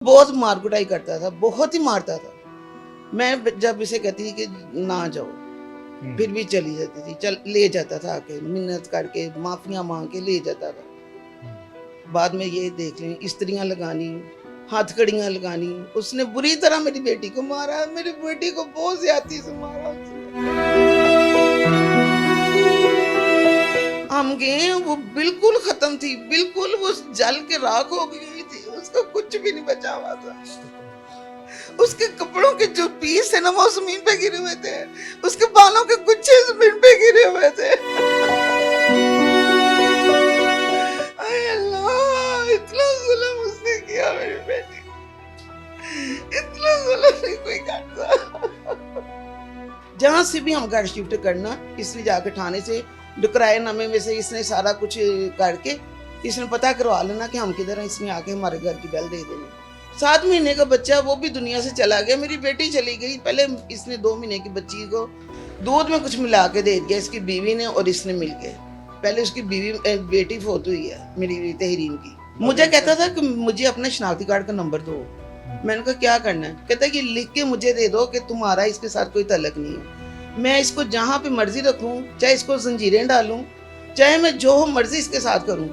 बहुत मार कुटाई करता था, बहुत ही मारता था। मैं जब इसे कहती थी कि ना जाओ, फिर भी चली जाती थी। चल ले जाता था, आके मिन्नत करके माफियां मांग के ले जाता था। बाद में ये देख लें, स्त्रियां लगानी, हथकड़ियां लगानी। उसने बुरी तरह मेरी बेटी को मारा, मेरी बेटी को बहुत ज्यादती से मारा उसने। हम गए, वो बिल्कुल खत्म थी, बिल्कुल वो जल के राख हो गई थी, उसका कुछ भी नहीं बचा हुआ था। उसके कपड़ों के जो पीस थे ना, वो जमीन पे गिरे हुए थे। उसके बालों के गुच्छे जमीन पे गिरे हुए थे। आय अल्लाह, इतना जुल्म उसने किया मेरी बेटी, इतना जुल्म नहीं कोई करता। जहाँ से भी हम घर शिफ्ट करना, इसने जाके थाने से किराएनामे में से इसने सारा कुछ करके इसने पता करवा लेना कि हम किधर हैं। इसने आके हमारे घर की बेल दे देनी। 7 महीने का बच्चा, वो भी दुनिया से चला गया। मेरी बेटी चली गई। पहले इसने 2 महीने की बच्ची को दूध में कुछ मिला के दे दिया, इसकी बीवी ने और इसने मिल के। पहले उसकी बेटी फोत हुई है मेरी तहरीम की। मुझे कहता था कि मुझे अपना शनाख्ती कार्ड का नंबर दो। मैंने कहा क्या करना है? कहता है कि लिख के मुझे दे दो कि तुम्हारा इसके साथ कोई तल्लक नहीं है। मैं इसको जहाँ पे मर्जी रखूँ, चाहे इसको जंजीरें डालूं, चाहे मैं जो मर्जी इसके साथ करूँ,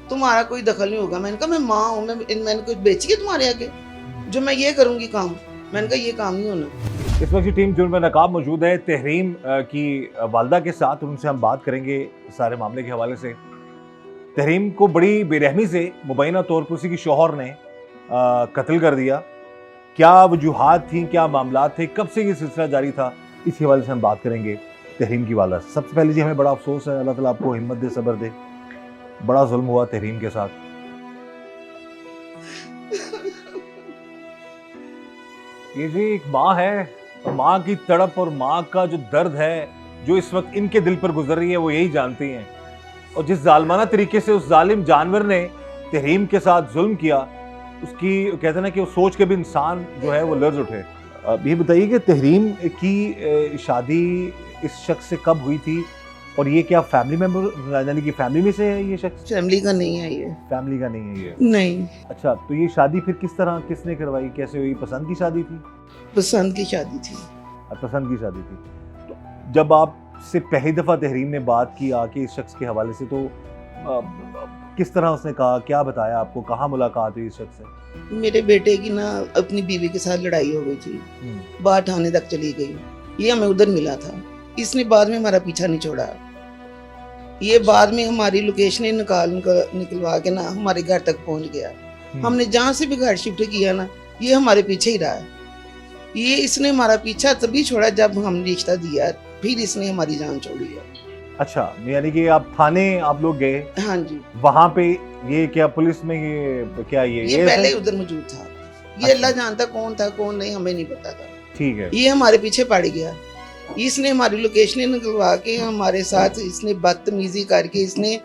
तुम्हारा कोई दखल नहीं होगा। मैंने कहा मैं माँ हूँ, मैंने कुछ बेची है तुम्हारे आगे जो मैं ये करूँगी काम? मैंने कहा ये काम नहीं होना। इस वक्त की टीम जुर्म नकाब मौजूद है तहरीम की वालदा के साथ। उनसे हम बात करेंगे सारे मामले के हवाले से। तहरीम को बड़ी बेरहमी से मुबैना तौर पर उसी की शौहर ने कत्ल कर दिया। क्या वजूहात थी, क्या मामला थे, कब से ये सिलसिला जारी था, इसी हवाले से हम बात करेंगे तहरीम की वालदा से। सबसे पहले जी हमें बड़ा अफसोस है, अल्लाह ताला आपको हिम्मत दे, सब्र दे। बड़ा जुल्म हुआ तहरीम के साथ। ये जी एक माँ है, तो माँ की तड़प और माँ का जो दर्द है जो इस वक्त इनके दिल पर गुजर रही है, वो यही जानती हैं। और जिस जालिमाना तरीके से उस जालिम जानवर ने तहरीम के साथ जुल्म किया, उसकी कहते हैं ना कि वो सोच के भी इंसान जो है वो लर्ज उठे। अब ये बताइए कि तहरीम की शादी इस शख्स से कब हुई थी, और ये क्या फैमिली मेंबर यानी कि फैमिली में से है ये शख्स? फैमिली का नहीं है ये। फैमिली का नहीं है ये? नहीं। अच्छा, तो ये शादी फिर किस तरह, किसने करवाई, कैसे हुई? पसंद की शादी थी? पसंद की शादी थी। पसंद की शादी थी। तो जब आपसे पहली दफ़ा तहरीम ने बात की आके इस शख्स के हवाले से, तो किस तरह उसने कहा, क्या बताया आपको, कहाँ मुलाकात हुई इस शख्स से? मेरे बेटे की ना अपनी बीवी के साथ लड़ाई हो गई थी, बाहर थाने तक चली गई। ये हमें उधर मिला था। इसने बाद में हमारा पीछा नहीं छोड़ा। ये बाद में हमारी लोकेशनें निकलवा के ना हमारे घर तक पहुंच गया। हमने जहाँ से भी घर शिफ्ट किया ना, ये हमारे पीछे ही रहा है। ये इसने हमारा पीछा तभी छोड़ा जब हमने रिश्ता दिया, फिर इसने हमारी जान छोड़ी है। अच्छा, यानी कि आप थाने आप लोग गए? हाँ जी। वहाँ पे ये क्या पुलिस में ये क्या ये पहले ही उधर मौजूद था। ये अल्लाह जानता कौन था कौन नहीं, हमें नहीं पता था। ठीक है। ये हमारे पीछे पड़ गया। इसने हमारी लोकेशनें निकलवा के हमारे साथ इसने बदतमीजी करके, इसने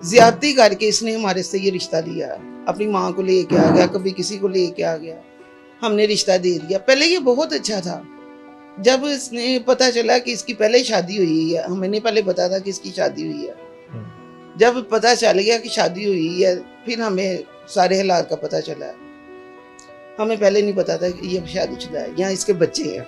ज्यादती करके इसने हमारे से ये रिश्ता लिया। अपनी माँ को लेके आ गया, कभी किसी को लेके आ गया, हमने रिश्ता दे दिया। पहले ये बहुत अच्छा था। जब इसने पता चला कि इसकी पहले शादी हुई है, हमें नहीं पहले पता था कि इसकी शादी हुई है। जब पता चल गया कि शादी हुई है, फिर हमें सारे हालात का पता चला। हमें पहले नहीं पता था कि ये शादीशुदा है, यहाँ इसके बच्चे हैं,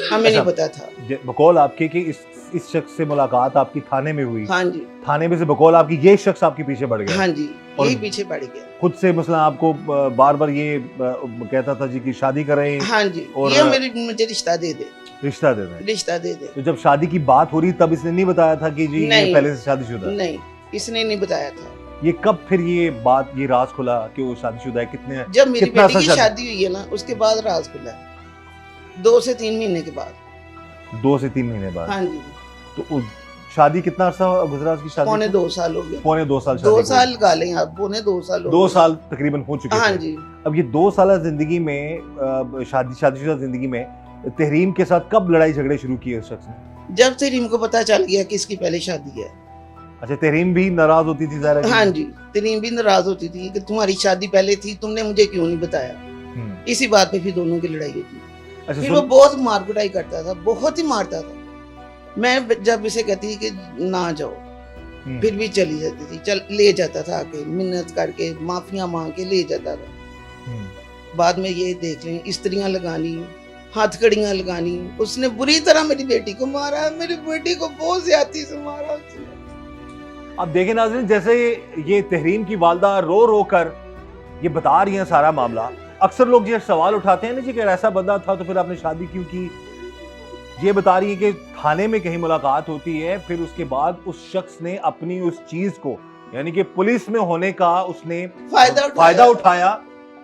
हमें नहीं पता था। बकौल आपके कि इस शख्स से मुलाकात आपकी थाने में हुई? हाँ जी। थाने में से बकौल आपकी ये शख्स आपके पीछे पड़ गया? हाँ जी, यही पीछे पड़ गया। खुद से मसला आपको बार बार ये कहता था जी कि शादी करें? हाँ जी, और ये मुझे रिश्ता दे दे, रिश्ता दे दें, रिश्ता दे दे। तो जब शादी की बात हो रही तब इसने नहीं बताया था कि जी ये पहले से शादीशुदा? नहीं, इसने नहीं बताया था। ये कब फिर ये बात, ये राज खुला कि वो शादीशुदा है? कितने जब मेरी बेटी की शादी हुई है ना, उसके बाद राज खुला। 2 से 3 महीने के बाद। 2 से 3 महीने बाद? हाँ जी। तो शादी कितना अर्सा गुजरा उसकी शादी? पौने 2 साल हो गए। पौने 2 साल? 2 साल का लें आप, पौने 2 साल। 2 साल तकरीबन हो चुके। हाँ जी। अब ये 2 साल जिंदगी में शादीशुदा जिंदगी में तहरीम के साथ कब लड़ाई झगड़े शुरू किए उस शख्स ने? जब तहरीम को पता चल गया कि इसकी पहले शादी है। अच्छा, तहरीम भी नाराज होती थी ज़ाहिर है? हाँ जी, तहरीम भी नाराज होती थी कि तुम्हारी शादी पहले थी, तुमने मुझे क्यों नहीं बताया। इसी बात पे फिर दोनों की लड़ाई होती। अच्छा, फिर वो बहुत मार कुटाई करता था, बहुत ही मारता था। मैं जब इसे कहती थी कि ना जाओ, फिर भी चली जाती थी। चल ले जाता था, आके मिन्नत करके माफियां मांग के ले जाता था। बाद में ये देख लें, स्त्रियां लगानी, हथकड़ियां लगानी। उसने बुरी तरह मेरी बेटी को मारा, मेरी बेटी को बहुत ज्यादती से मारा उसने। अब देखें नाज़रीन, जैसे ये तहरीम की वालदा रो रो कर ये बता रही हैं सारा मामला, अक्सर लोग ये सवाल उठाते हैं ना जी कि ऐसा बंदा था तो फिर आपने शादी क्यों की। ये बता रही है कि थाने में कहीं मुलाकात होती है, फिर उसके बाद उस शख्स ने अपनी उस चीज को, यानी कि पुलिस में होने का उसने फायदा उठाया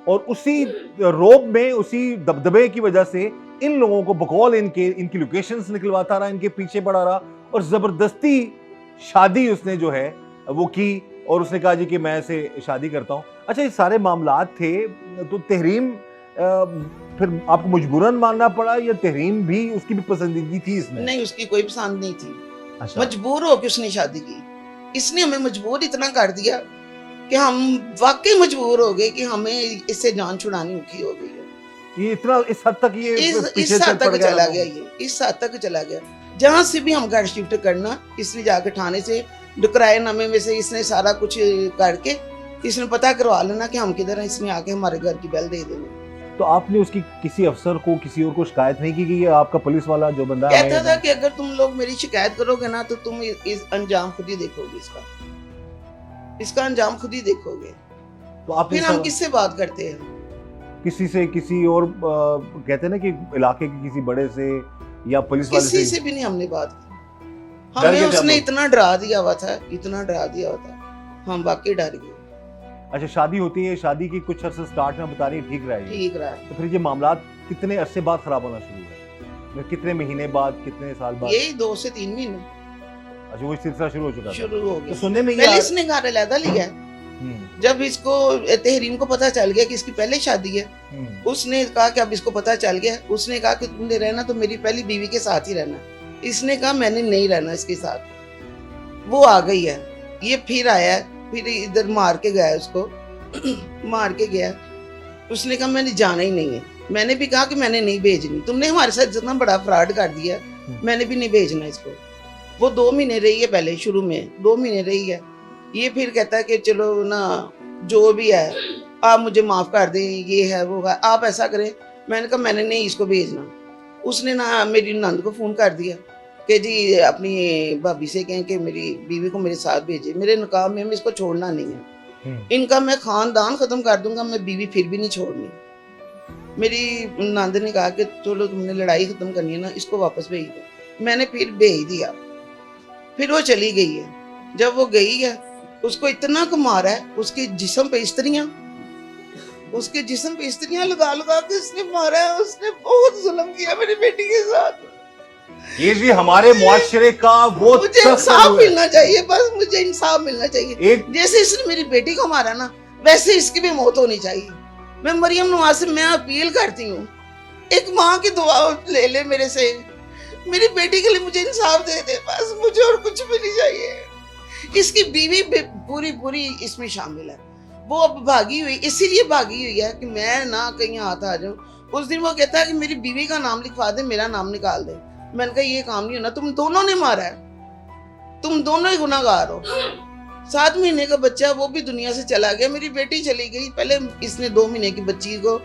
और उसी रोब में, उसी दबदबे की वजह से इन लोगों को बकौल इनकी लोकेशंस निकलवाता रहा, इनके पीछे पड़ा रहा और जबरदस्ती शादी उसने जो है वो की और उसने कहा जी कि मैं ऐसे शादी करता हूँ। अच्छा, ये सारे मामलात थे तो तहरीम फिर आपको मजबूरन मानना पड़ा या तहरीम भी उसकी भी पसंदीदा थी इसमें? नहीं, उसकी कोई पसंद नहीं थी। अच्छा। मजबूर होकर उसने शादी की। इसने हमें मजबूर इतना कर दिया कि हम वाकई मजबूर हो गए कि हमें इससे जान छुड़ानी औखी हो गई है। ये इतना इस हद तक ये इस हद तक चला गया, ये इस हद तक चला गया। जहां से भी हम घर शिफ्ट करना, इसने जाकर थाने से किराएनामे में से इसने सारा कुछ करके इसने पता करवा लेना कि हम किधर हैं, इसने आके हमारे घर की बेल दे देनी। तो आपने उसकी किसी अफसर को, किसी और को शिकायत नहीं की कि ये आपका पुलिस वाला जो बंदा कहता था कि अगर तुम लोग मेरी शिकायत करोगे ना तो तुम इस अंजाम खुद ही देखोगे, इसका अंजाम खुद ही देखोगे। तो आप फिर हम किससे बात करते हैं? किसी से, किसी और कहते हैं ना कि इलाके के किसी बड़े से या पुलिस वाले किसी से भी नहीं हमने बात की। हमें उसने इतना डरा दिया हुआ था, इतना डरा दिया हुआ था, हम वाकई डर गए। अच्छा, शादी होती है, शादी की कुछ अर्से स्टार्ट में बता रही है ठीक रहा है, तो फिर ये मामलात कितने अरसे बाद खराब होना शुरू हुए? कितने महीने बाद, कितने साल बाद? यही 2 से 3 महीने। अच्छा, वो सिलसिला शुरू हो चुका था। शुरू हो गया। तो सुनने में पहले इसने घर अलहदा लिया। जब इसको तहरीम को पता चल गया कि इसकी पहले शादी है, उसने कहा कि अब इसको पता चल गया, उसने कहा कि तुमने रहना तो मेरी पहली बीवी के साथ ही रहना। इसने कहा मैंने नहीं रहना इसके साथ। वो आ गई है, ये फिर आया, फिर इधर मार के गया उसको मार के गया। उसने कहा मैंने जाना ही नहीं है। मैंने भी कहा कि मैंने नहीं भेजनी, तुमने हमारे साथ जितना बड़ा फ्रॉड कर दिया, मैंने भी नहीं भेजना इसको। वो 2 महीने रही है, पहले शुरू में 2 महीने रही है। ये फिर कहता है कि चलो ना, जो भी है आप मुझे माफ कर दें, ये है वो है, आप ऐसा करें। मैंने कहा मैंने नहीं इसको भेजना। उसने ना मेरी नंद को फोन कर दिया कि जी अपनी भाभी से कहें कि मेरी बीवी को मेरे साथ भेजे, मेरे निकाह में इसको छोड़ना नहीं है। इनका मैं खानदान खत्म कर दूंगा, मैं बीवी फिर भी नहीं छोड़नी। मेरी नंद ने कहा कि चलो तुमने लड़ाई खत्म करनी है ना, इसको वापस भेज दो। मैंने फिर भेज दिया। फिर वो चली गई है। जब वो गई है, उसको इतना को मारा है, उसके जिस्म पे स्त्रियां लगा लगा के उसने मारा है। उसने बहुत जुल्म किया मेरी बेटी के साथ। ये जी हमारे मुआशरे का वो, मुझे इंसाफ मिलना चाहिए, बस मुझे इंसाफ मिलना चाहिए। जैसे इसने मेरी बेटी को मारा ना, वैसे इसकी भी मौत होनी चाहिए। मैं मरियम नवाज से मैं अपील करती हूँ, एक माँ की दुआ ले ले मेरे से, मेरी बेटी के लिए मुझे इंसाफ दे दे, बस मुझे और कुछ भी नहीं चाहिए। इसकी बीवी पूरी इसमें शामिल है। वो अब भागी हुई, इसीलिए भागी हुई है कि मैं ना कहीं हाथ आ जाऊं। उस दिन वो कहता है कि मेरी बीवी का नाम लिखवा दे, मेरा नाम निकाल दे। मैंने कहा ये काम नहीं होना, तुम दोनों ने मारा है, तुम दोनों ही गुनाहगार हो। 7 महीने का बच्चा वो भी दुनिया से चला गया, मेरी बेटी चली गई। पहले इसने 2 महीने की बच्ची को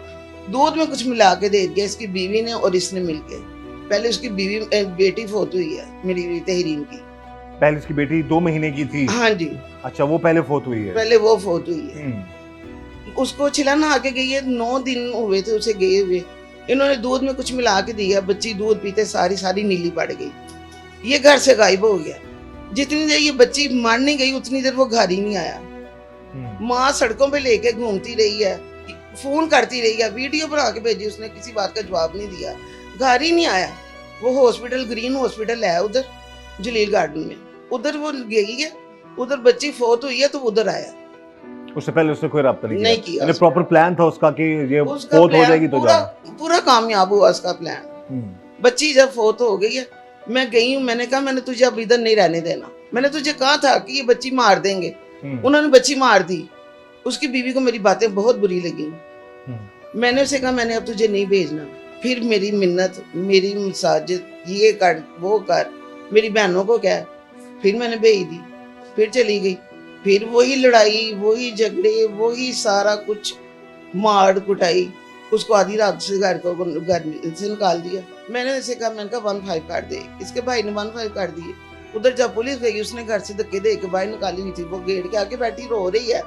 दूध में कुछ मिला के दे दिया, इसकी बीवी ने और इसने मिलके। पहले उसकी बेटी फोत हुई है मेरी तहरीम की। पहले उसकी बेटी 2 महीने की थी? हाँ जी। अच्छा, वो पहले फोत हुई है? पहले वो फोत हुई है। उसको छिलाना आके गई है, 9 दिन हुए थे उसे गए हुए। इन्होंने दूध में कुछ मिला के दिया, बच्ची दूध पीते सारी नीली पड़ गई। ये घर से गायब हो गया। जितनी देर ये बच्ची मारने गई उतनी देर वो घर ही नहीं आया। माँ सड़कों पे लेके घूमती रही है, फोन करती रही है, वीडियो बना के भेजी, उसने किसी बात का जवाब नहीं दिया, घर ही नहीं आया। वो हॉस्पिटल, ग्रीन हॉस्पिटल है उधर जलील गार्डन में, उधर वो गई है, उधर बच्ची फोत हुई है तो उधर आया। उससे पहले उसने कोई रब्ता नहीं किया। यानी प्रॉपर प्लान था उसका कि ये फोत हो जाएगी तो पूरा कामयाब हुआ उसका प्लान। बच्ची जब फोत हो गई है, मैं गई हूँ, मैंने कहा मैंने तुझे अब इधर नहीं रहने देना। मैंने तुझे कहा था कि ये बच्ची मार देंगे, उन्होंने बच्ची मार दी। उसकी बीवी को मेरी बातें बहुत बुरी लगी। मैंने उसे कहा मैंने अब तुझे नहीं भेजना। फिर मेरी मिन्नत, मेरी मसाजिद, ये कर वो कर, मेरी बहनों को कह, फिर मैंने भेज दी। फिर चली गई, फिर वही लड़ाई, वही झगड़े, वही सारा कुछ, मार कुटाई। उसको आधी रात से घर से निकाल दिया। मैंने इसे कहा, मैंने कहा 15 काट दे, इसके भाई ने 15 काट दिए। उधर जब पुलिस गई उसने घर से धक्के दे के बाहर निकाली हुई थी, वो गेट के आके बैठी रो रही है।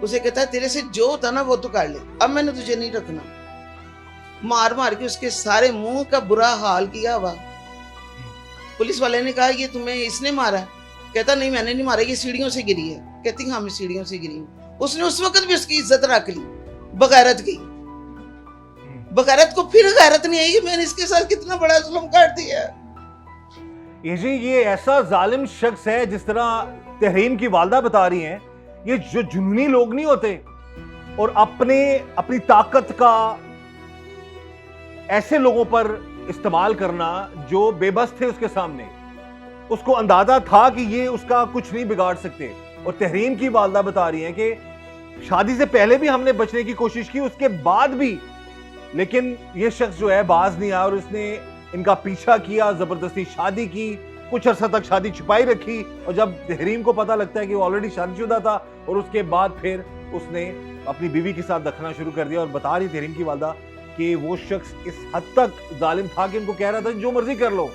उसे कहता है तेरे से जो होता ना वो तो कर ले, अब मैंने तुझे नहीं रखना। मार मार के उसके सारे मुंह का बुरा हाल किया हुआ। पुलिस वाले ने कहा ये तुम्हें इसने मारा? कहता नहीं मैंने नहीं मारा, ये सीढ़ियों से गिरी है। कहती हाँ मैं सीढ़ियों से गिरी हूँ। उसने उस वक्त भी उसकी इज्जत रख ली, बगैरत की। बगैरत को फिर गैरत नहीं आई कि मैंने इसके साथ कितना बड़ा जुल्म कर दिया। ये जी ये ऐसा जालिम शख्स है, जिस तरह तहरीम की वालदा बता रही हैं, ये जो जुनूनी लोग नहीं होते और अपनी ताकत का ऐसे लोगों पर इस्तेमाल करना जो बेबस थे उसके सामने। उसको अंदाजा था कि ये उसका कुछ नहीं बिगाड़ सकते। और तहरीम की वालदा बता रही हैं कि शादी से पहले भी हमने बचने की कोशिश की, उसके बाद भी, लेकिन ये शख्स जो है बाज नहीं आया और इसने इनका पीछा किया, जबरदस्ती शादी की, कुछ अरसा तक शादी छुपाई रखी। और जब तहरीम को पता लगता है कि वो ऑलरेडी शादीशुदा था और उसके बाद फिर उसने अपनी बीवी के साथ रखना शुरू कर दिया। और बता रही तहरीम की वालदा कि वो शख्स इस हद तक जालिम था कि उनको कह रहा था जो मर्जी कर लो।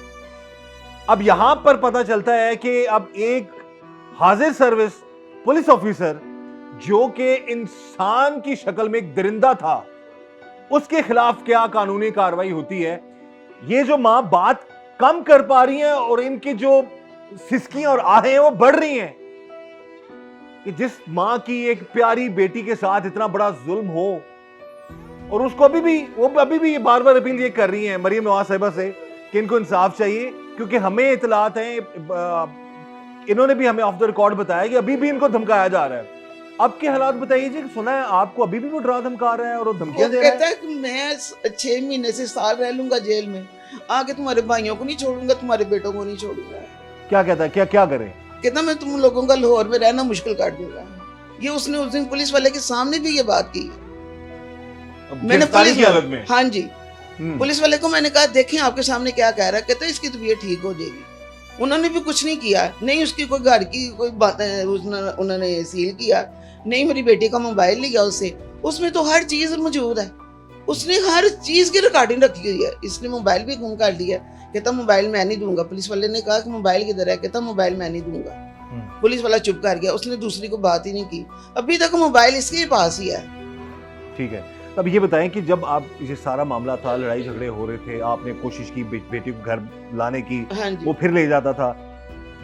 अब यहां पर पता चलता है कि अब एक हाजिर सर्विस पुलिस ऑफिसर जो कि इंसान की शक्ल में एक दरिंदा था, उसके खिलाफ क्या कानूनी कार्रवाई होती है। ये जो मां बात कम कर पा रही हैं और इनकी जो सिसकियां और आहें हैं वो बढ़ रही हैं कि जिस मां की एक प्यारी बेटी के साथ इतना बड़ा जुल्म हो, और उसको अभी भी बार बार अपील ये कर रही हैं मरियम नवाज साहिबा से कि इनको इंसाफ चाहिए। क्योंकि हमें इतलात हैं, इन्होंने भी हमें ऑफ द रिकॉर्ड बताया कि अभी भी इनको धमकाया जा रहा है। अब के हालात बताइए जी, सुना है आपको अभी भी वो डरा धमका रहा है और वो धमकियां दे रहा है। कहता है कि मैं 6 महीने से साल रह लूंगा जेल में, आगे तुम्हारे भाइयों को नहीं छोड़ूंगा, तुम्हारे बेटों को नहीं छोड़ूंगा। क्या कहता है, क्या करे? कहता मैं तुम लोगों का लाहौर में रहना मुश्किल कर दूंगा। ये उसने उस दिन पुलिस वाले के सामने भी ये बात की। मैंने पुलिस की हालत में, हाँ जी, पुलिस वाले को मैंने कहा देखें आपके सामने क्या कह रहा है। कहता है इसकी तबीयत ठीक हो जाएगी। उन्होंने भी कुछ नहीं किया, नहीं उसकी कोई घर की कोई बात उन्होंने सील किया, नहीं मेरी बेटी का मोबाइल लिया उससे, उसमें तो हर चीज मौजूद है। उसने हर चीज की रिकॉर्डिंग रखी हुई है। इसने मोबाइल भी गुम कर लिया। कहता मोबाइल मैं नहीं दूंगा। पुलिस वाले ने कहा कि मोबाइल किधर है? कहता मोबाइल मैं नहीं दूंगा। पुलिस वाला चुप कर गया, उसने दूसरी को बात ही नहीं की। अभी तक मोबाइल इसके पास ही है। ठीक है, अब ये बताएं कि जब आप ये सारा मामला था, लड़ाई झगड़े हो रहे थे, आपने कोशिश की बेटी को घर लाने की, हाँ वो फिर ले जाता था।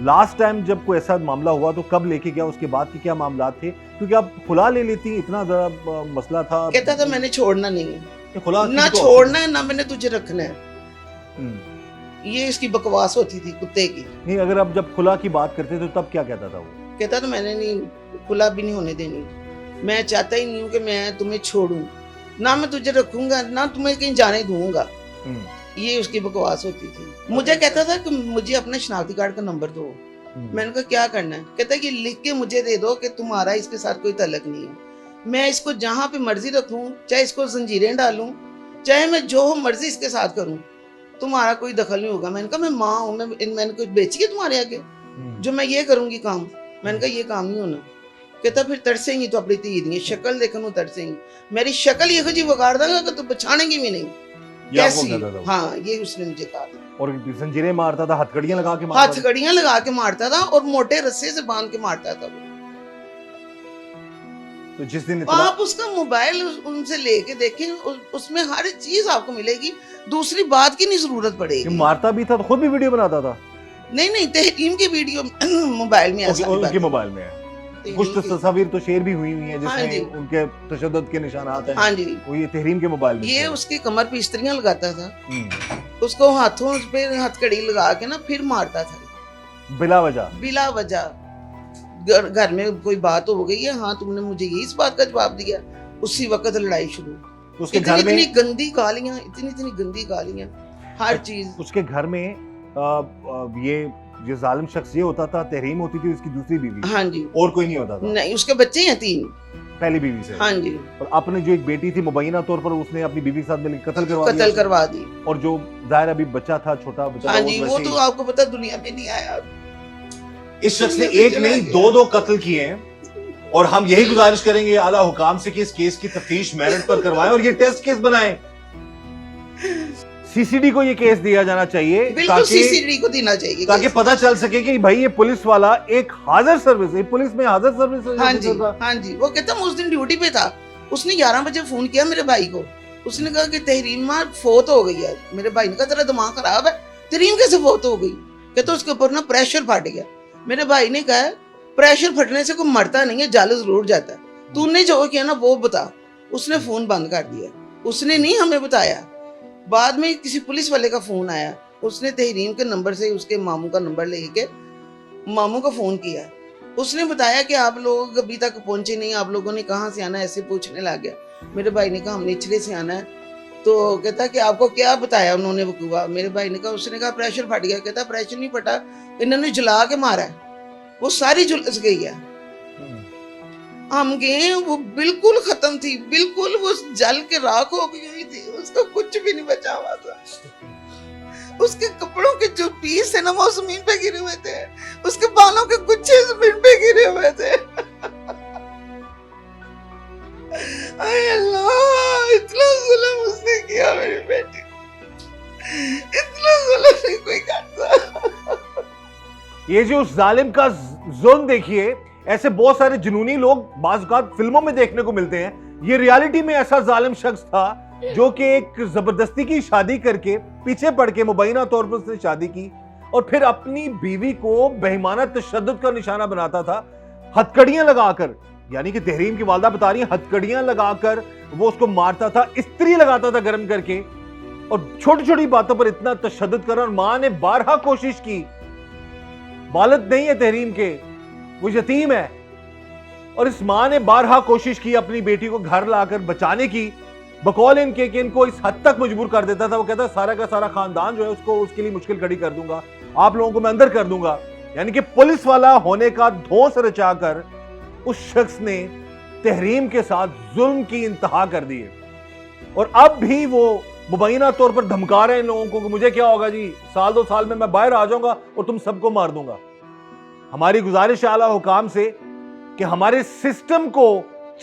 लास्ट टाइम जब कोई ऐसा मामला हुआ तो कब लेके गया, उसके बाद के क्या मामला थे? क्योंकि आप खुला ले लेती, इतना बड़ा मसला था। कहता था मैंने छोड़ना नहीं है, खुला ना छोड़ना है ना मैंने तुझे रखना है। ये इसकी बकवास होती थी कुत्ते की। नहीं, अगर आप जब खुला की बात करते तो तब क्या कहता था वो? कहता था मैंने नहीं, खुला भी नहीं होने देनी, मैं चाहता ही नहीं हूँ कि मैं तुम्हें छोड़ूं, ना मैं तुझे रखूंगा, ना तुम्हें कहीं जाने दूंगा। ये उसकी बकवास होती थी। मुझे कहता था कि मुझे अपने शनाख्ती कार्ड का नंबर दो। मैंने कहा क्या करना है? कहता है कि लिख के मुझे दे दो कि तुम्हारा इसके साथ कोई तल्लक नहीं है, मैं इसको जहां पे मर्जी रखूं, चाहे इसको जंजीरें डालूं, चाहे मैं जो मर्जी इसके साथ करूं, तुम्हारा कोई दखल नहीं होगा। मैंने कहा मैं माँ हूं, मैंने कुछ बेची है तुम्हारे आगे जो मैं ये करूंगी काम? मैंने कहा ये काम नहीं होना। कहता फिर तरसेंगी तो अपनी धी दी शक्ल देखने तरसेंगी, मेरी शक्ल ये जी वगाड़ देगा कि तू पछानेगी भी नहीं कैसी। हाँ ये उसने मुझे कहा था। और जंजीरें मारता था, हथकड़ियां लगा के मारता था, हथकड़ियां लगा के मारता था और मोटे रस्से से बांध के मारता था वो। तो जिस दिन आप उसका मोबाइल उनसे लेके देखें, उसमें हर चीज आपको मिलेगी, दूसरी बात की नहीं जरूरत पड़ेगी। मारता भी था तो खुद भी वीडियो बनाता था? नहीं तहरीम की वीडियो मोबाइल में उनके मोबाइल में है। कुछ तो तस्वीर तो शेयर भी हुई है जिसमें उनके तशद्दुद के निशानात हैं। हाँ जी, वो ये तहरीम के मोबाइल में। ये उसकी कमर पे इस्त्रियां लगाता था, उसको हाथों पे हथकड़ी लगा के ना फिर मारता था बिला वजह। घर में कोई बात हो गई है, हाँ तुमने मुझे ये इस बात का जवाब दिया, उसी वक्त लड़ाई शुरू। तो उसके घर में इतनी गंदी गालियां, इतनी गंदी गालियां, हर चीज। उसके घर में ये जो जालिम शख्स ये होता था, तहरीम होती थी उसकी दूसरी बीवी। हाँ जी, और कोई नहीं होता था? नहीं, उसके बच्चे हैं 3 पहली बीवी से। हाँ जी, और अपने जो एक बेटी थी मुबैना तौर पर उसने अपनी बीवी के साथ मिलकर कत्ल करवा दी। और जो जाहिर अभी बच्चा था, छोटा बच्चा, हाँ जी, वो तो आपको पता दुनिया में नहीं आया। इस शख्स ने एक नहीं 2 कत्ल किए हैं और हम यही गुजारिश करेंगे आला हुकाम से कि इस केस की तफ्तीश मेरिट पर करवाएं और ये टेस्ट केस बनाएं। सीसीडी को ये केस दिया जाना चाहिए, बिल्कुल सीसीडी को देना चाहिए, ताकि पता चल सके कि भाई ये पुलिस वाला एक हाजिर सर्विस है, पुलिस में हाजिर सर्विस। हाँ जी, हाँ जी। वो कहता मैं उस दिन ड्यूटी पे था, उसने 11 बजे फोन किया मेरे भाई को, उसने कहा कि तहरीमा फोत हो गई है। मेरे भाई ने कहा तेरा दिमाग खराब है, तहरीम कैसे फोत हो गई? कहता उसके ऊपर ना प्रेशर फट गया। मेरे भाई ने कहा प्रेशर फटने से कोई मरता नहीं है, जल जरूर जाता है, तूने जो किया ना वो बता। उसने फोन बंद कर दिया, उसने नहीं हमें बताया। बाद में किसी पुलिस वाले का फोन आया, उसने तहरीम के नंबर से उसके मामू का नंबर लेके मामू को फोन किया। उसने बताया कि आप लोग अभी तक पहुंचे नहीं, आप लोगों ने कहाँ से आना है, ऐसे पूछने लग गया। मेरे भाई ने कहा हमने इचले से आना है। तो कहता कि आपको क्या बताया उन्होंने वकूआ? मेरे भाई ने कहा, उसने कहा प्रेशर फट गया। कहता प्रेशर नहीं फटा, इन्होंने जला के मारा है, वो सारी झुलस गई है। हम गए, वो बिल्कुल खत्म थी, बिल्कुल वो जल के राख हो गई हुई थी, उसका कुछ भी नहीं बचा हुआ था। उसके कपड़ों के जो पीस है ना वो जमीन पे गिरे हुए थे, उसके बालों के गुच्छे जमीन पे गिरे हुए थे। आय अल्लाह, इतना जुल्म उसने किया मेरी बेटी को, इतना जुल्म नहीं कोई करता। ये जो उस जालिम का जुल्म देखिए, ऐसे बहुत सारे जुनूनी लोग बाज़ औक़ात फिल्मों में देखने को मिलते हैं। ये रियलिटी में ऐसा जालिम शख्स था जो कि एक जबरदस्ती की शादी करके पीछे पड़ के मुबैना तौर पर उसने शादी की और फिर अपनी बीवी को बेईमाना तशद्दुद का निशाना बनाता था, हथकड़ियां लगाकर। यानी कि तहरीम की वालदा बता रही है, हथकड़ियां लगाकर वो उसको मारता था, इस्त्री लगाता था गर्म करके, और छोटी छोटी बातों पर इतना तशद्दुद कर। और मां ने बारहा कोशिश की, वालिद नहीं है तहरीम के, वो यतीम है, और इस मां ने बारहा कोशिश की अपनी बेटी को घर लाकर बचाने की, बकौल इनके कि इनको इस हद तक मजबूर कर देता था। वो कहता सारा का सारा खानदान जो है उसको उसके लिए मुश्किल खड़ी कर दूंगा, आप लोगों को मैं अंदर कर दूंगा। यानी कि पुलिस वाला होने का धौंस रचाकर उस शख्स ने तहरीम के साथ जुल्म की इंतहा कर दी है। और अब भी वो मुबैना तौर पर धमका रहे हैं इन लोगों को कि मुझे क्या होगा जी, साल 2 साल में मैं बाहर आ जाऊंगा और तुम सबको मार दूंगा। हमारी गुजारिश आला हुकाम से कि हमारे सिस्टम को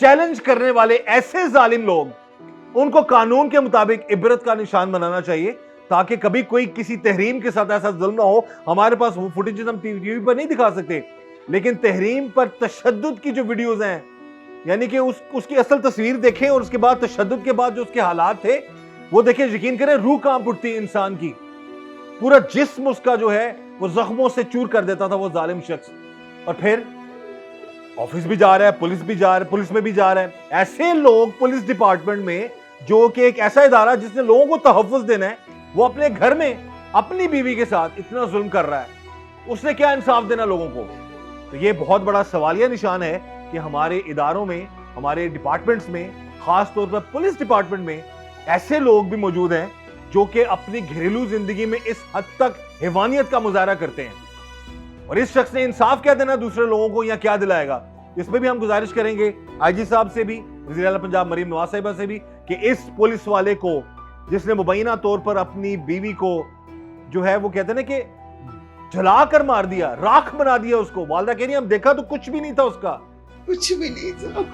चैलेंज करने वाले ऐसे जालिम लोग, उनको कानून के मुताबिक इबरत का निशान बनाना चाहिए, ताकि कभी कोई किसी तहरीम के साथ ऐसा जुल्म ना हो। हमारे पास वो फुटेज हम टीवी पर नहीं दिखा सकते, लेकिन तहरीम पर तशद्दुद की जो वीडियोस हैं, यानी कि उसकी असल तस्वीर देखें और उसके बाद तशद्दुद के बाद जो उसके हालात थे वो देखें, यकीन करें रूह कांप उठती है इंसान की। पूरा जिस्म उसका जो है वो जख्मों से चूर कर देता था वो जालिम शख्स। और फिर ऑफिस भी जा रहा है, पुलिस भी जा रहा है, पुलिस में भी जा रहा है। ऐसे लोग पुलिस डिपार्टमेंट में, जो कि एक ऐसा इदारा जिसने लोगों को तहफ़्फ़ुज़ देना है, वो अपने घर में अपनी बीवी के साथ इतना जुल्म कर रहा है, उसने क्या इंसाफ देना लोगों को? तो ये बहुत बड़ा सवालिया निशान है कि हमारे इदारों में, हमारे डिपार्टमेंट्स में, खास तौर पर पुलिस डिपार्टमेंट में ऐसे लोग भी मौजूद हैं जो कि अपनी घरेलू जिंदगी में इस हद तक हैवानियत का मुजाहरा करते हैं। और इस शख्स ने इंसाफ क्या देना दूसरे लोगों को, या क्या दिलाएगा? इसमें भी हम गुजारिश करेंगे आईजी साहब से भी, वज़ीर आला पंजाब मरीम नवाज साहिबा से भी, कि इस पुलिस वाले को जिसने मुबैना तौर पर अपनी बीवी को जो है वो कहते हैं ना कि जला कर मार दिया, राख बना दिया उसको। वालदा कह रही है हम देखा तो कुछ भी नहीं था उसका, कुछ भी नहीं था।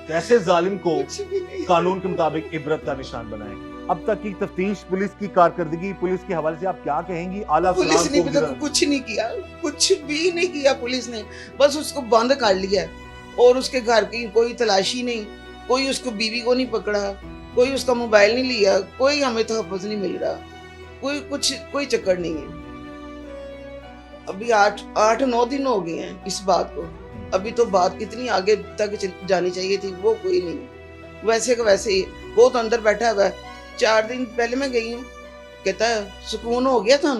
कैसे जालिम को कानून के मुताबिक इबरत का निशान बनाए। अब तक की तफ्तीश, पुलिस की कारकर्दगी, पुलिस के हवाले से आप क्या कहेंगी? आला पुलिस ने अभी तक कुछ नहीं किया, कुछ भी नहीं किया पुलिस ने, बस उसको बंद कर लिया और उसके घर की कोई तलाशी नहीं, कोई उसको बीवी को नहीं पकड़ा, कोई उसका मोबाइल नहीं लिया, कोई हमें तहफ़्फ़ुज़ नहीं मिल रहा, कोई चक्कर नहीं है। अभी 8-9 दिन हो गए हैं इस बात को। अभी तो बात कितनी आगे तक जानी चाहिए थी, वो कोई नहीं। वैसे का वैसे ही वो तो अंदर बैठा हुआ है। 4 दिन पहले मैं गई हूँ, कहता है सुकून हो गया था।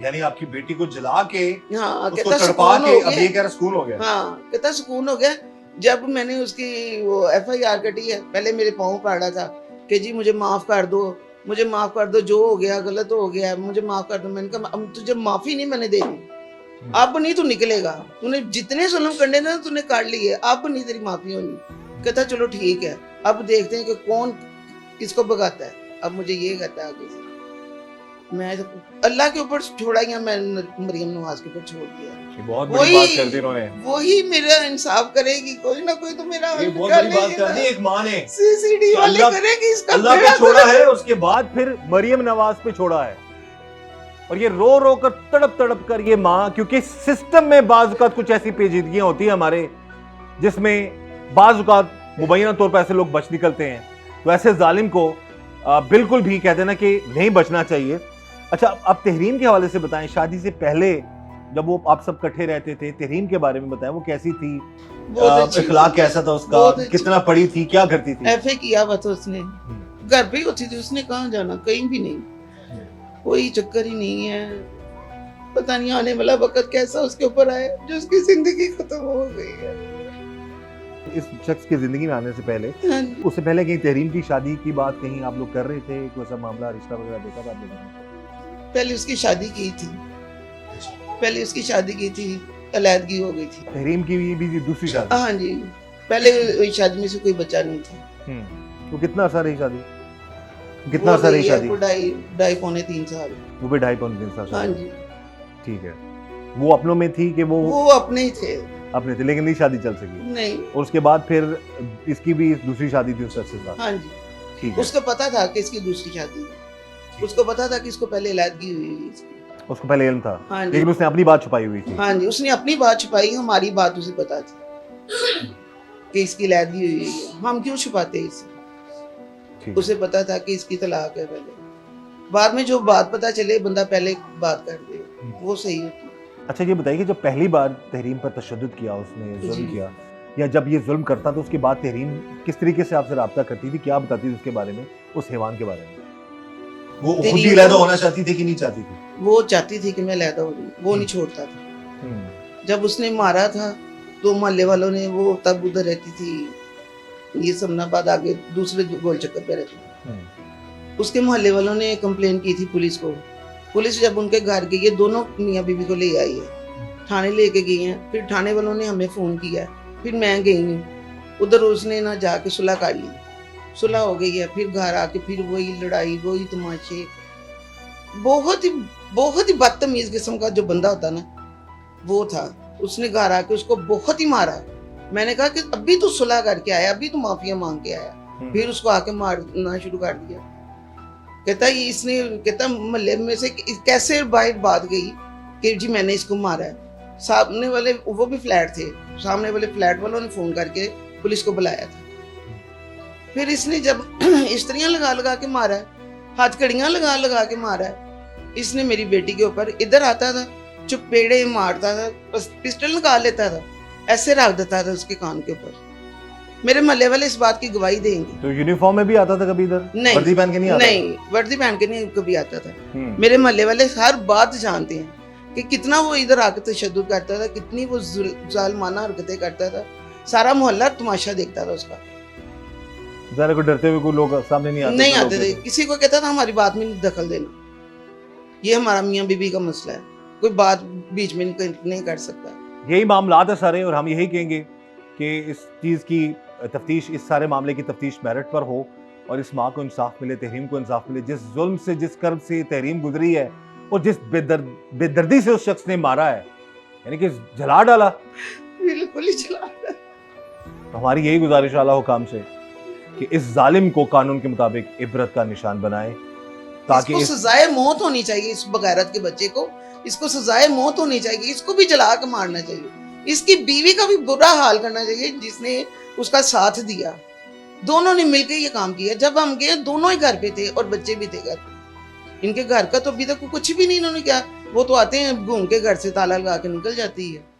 यानी आपकी बेटी को जला के, हाँ, कहता सुकून हो गया। अब ये कह रहा सुकून हो गया। हाँ, कहता सुकून हो गया। जब मैंने उसकी वो FIR कटी है, पहले मेरे पाँव पड़ा था कि जी मुझे माफ कर दो, मुझे माफ कर दो, जो हो गया गलत हो गया, मुझे माफ कर दो। मैंने कहा अब तुझे माफी नहीं मैंने देनी, अब नहीं तू निकलेगा, तूने जितने जुल्म करने थे तूने कर लिए, अब नहीं तेरी माफी होनी। कहता चलो ठीक है, अब देखते हैं कि कौन किसको भगाता है। अब मुझे ये कहता है आगे से। मैं अल्लाह के ऊपर छोड़ा या मैं मरियम नवाज के ऊपर छोड़ दिया। ये बहुत बड़ी बात कर दी इन्होंने। वही मेरा इंसाफ करेगी, कोई ना कोई तो मेरा ये बहुत बड़ी बात कर दी एक माँ ने। सीसीडी वाले करेगी इसका। अल्लाह पे छोड़ा है, उसके बाद फिर मरियम नवाज पे छोड़ा है। और ये रो रो कर तड़प तड़प कर ये माँ, क्योंकि सिस्टम में बाज़ औक़ात कुछ ऐसी पेचीदगियां होती है हमारे, जिसमें बाज़ औक़ात मुबैना तौर पर ऐसे लोग बच निकलते हैं। तो ऐसे जालिम को बिल्कुल भी कहते ना कि नहीं बचना चाहिए। अच्छा, अब तहरीम के हवाले से बताएं, शादी से पहले जब वो आप सब इकट्ठे रहते थे, तहरीम के बारे में बताएं, वो कैसी थी, इखलाक कैसा था उसका, कितना पढ़ी थी, क्या करती थी? एफए किया हुआ था उसने, घर पे ही होती थी, उसने कहाँ जाना, कहीं भी नहीं, कोई चक्कर ही नहीं है। पता नहीं आने वाला वक्त कैसा उसके ऊपर आया जो उसकी जिंदगी खत्म हो गई है। इस शख्स की जिंदगी में आने से पहले, हाँ, उससे पहले कहीं तहरीम की शादी की बात कहीं आप लोग कर रहे थे, कोई ऐसा मामला, रिश्ता वगैरह देखा था आप लोगों ने? पहले उसकी शादी की थी, पहले उसकी शादी की थी, अलैदगी हो गई थी। तहरीम की भी दूसरी शादी? हाँ जी, पहले शादी में से कोई बच्चा नहीं था। तो कितना अर्सा रही शादी? कितना अर्सा रही शादी? ढाई पौने 3 साल। वो भी 2.5-3 साल? हाँ जी, ठीक है। वो अपनों में थी कि वो अपने ही थे? अपने थे, लेकिन नहीं शादी चल सकी? नहीं। और उसके बाद फिर इसकी भी दूसरी शादी थी उस शख्स के साथ? हाँ जी, ठीक है। उसको पता था कि इसकी दूसरी शादी है, उसको पता था कि इसको पहले अलैदगी हुई है इसकी। उसको पहले इल्म था? हाँ जी, लेकिन उसने अपनी बात छुपाई हुई थी? हाँ जी, उसने अपनी बात छुपाई, हमारी बात उसे पता थी कि इसकी अलैदगी हुई है, हम क्यों छुपाते इसे? उसे पता था कि इसकी तलाक है पहले, बाद में जो बात पता चले बंदा पहले बात कर दे, वो सही होती है। अच्छा, ये बताइए कि जब पहली बार तहरीम पर तशद्दुद किया उसने, जुल्म किया, या जब ये जुल्म करता तो उसके बाद तहरीम किस तरीके से आपसे रब्ता करती थी, क्या बताती थी उसके बारे में, उस हैवान के बारे में? वो खुद ही अलहदा होना चाहती थी कि नहीं चाहती थी? वो चाहती थी कि मैं अलहदा हो जाऊं, वो नहीं छोड़ता था। जब उसने मारा था तो मोहल्ले वालों ने, वो तब उधर रहती थी ये समनाबाद, आगे दूसरे गोल चक्कर पे रहती थी, उसके मोहल्ले वालों ने कंप्लेन की थी पुलिस को। पुलिस जब उनके घर गई है, दोनों मियाँ बीवी को ले आई है, थाने लेके गई हैं, फिर थाने वालों ने हमें फ़ोन किया, फिर मैं गई हूँ उधर, उसने ना जाके सुलह कर ली, सुलह हो गई है, फिर घर आके फिर वही लड़ाई, वही तमाशे। बहुत ही बदतमीज किस्म का जो बंदा होता ना वो था। उसने घर आके उसको बहुत ही मारा। मैंने कहा कि अभी तो सुलह करके आया, अभी तो माफिया मांग के आया, फिर उसको आके मारना शुरू कर दिया। कहता मोहल्ले में से कैसे बाहर बात गई कि जी मैंने इसको मारा है। सामने वाले, वो भी फ्लैट थे, सामने वाले फ्लैट वालों ने फोन करके पुलिस को बुलाया था। फिर इसने जब स्त्रियां लगा लगा के मारा है, हथकड़ियां लगा लगा के मारा है, इसने मेरी बेटी के ऊपर इधर आता था, चुपेड़े मारता था, पिस्टल निकाल लेता था, ऐसे रख देता था उसके कान के ऊपर। मेरे मोहल्ले वाले इस बात की गवाही देंगे। तो यूनिफॉर्म में भी आता था कभी इधर? नहीं, वर्दी पहन के नहीं आता? नहीं, वर्दी पहन के नहीं कभी आता था। मेरे मोहल्ले वाले हर बात जानते हैं कि कितना वो इधर आकर तशद्दुद करता था, कितनी वो जालिमाना हरकतें करता था। सारा मोहल्ला तमाशा देखता था उसका। ज़रा को डरते हुए कोई लोग सामने नहीं आते थे। किसी को कहता था हमारी बात में दखल देना, ये हमारा मियाँ बीबी का मसला है, कोई बात बीच में नहीं कर सकता। यही मामलात है सारे, और हम यही कहेंगे कि इस चीज़ की तफ्तीश, इस सारे मामले की तफ्तीश मेरिट पर हो और इस माँ को इंसाफ मिले, तहरीम को इंसाफ मिले। जिस जुल्म से, जिस कर्ब से तहरीम गुजरी है और जिस बेदर्दी से उस शख्स ने मारा है, यानी कि जला डाला, बिल्कुल ही जला डाला। तो हमारी यही गुजारिश आला हुकाम से कि इस जालिम को कानून के मुताबिक इबरत का निशान बनाएं, ताकि इसको सजाए मौत होनी चाहिए। इस बगैरत के बच्चे को, इसको सजाए मौत होनी चाहिए, इसको भी जला के मारना चाहिए, इसकी बीवी का भी बुरा हाल करना चाहिए जिसने उसका साथ दिया। दोनों ने मिलकर ये काम किया। जब हम गए दोनों ही घर पे थे और बच्चे भी थे घर पे। इनके घर का तो अभी तक कुछ भी नहीं इन्होंने किया। वो तो आते हैं घूम के घर से ताला लगा के निकल जाती है।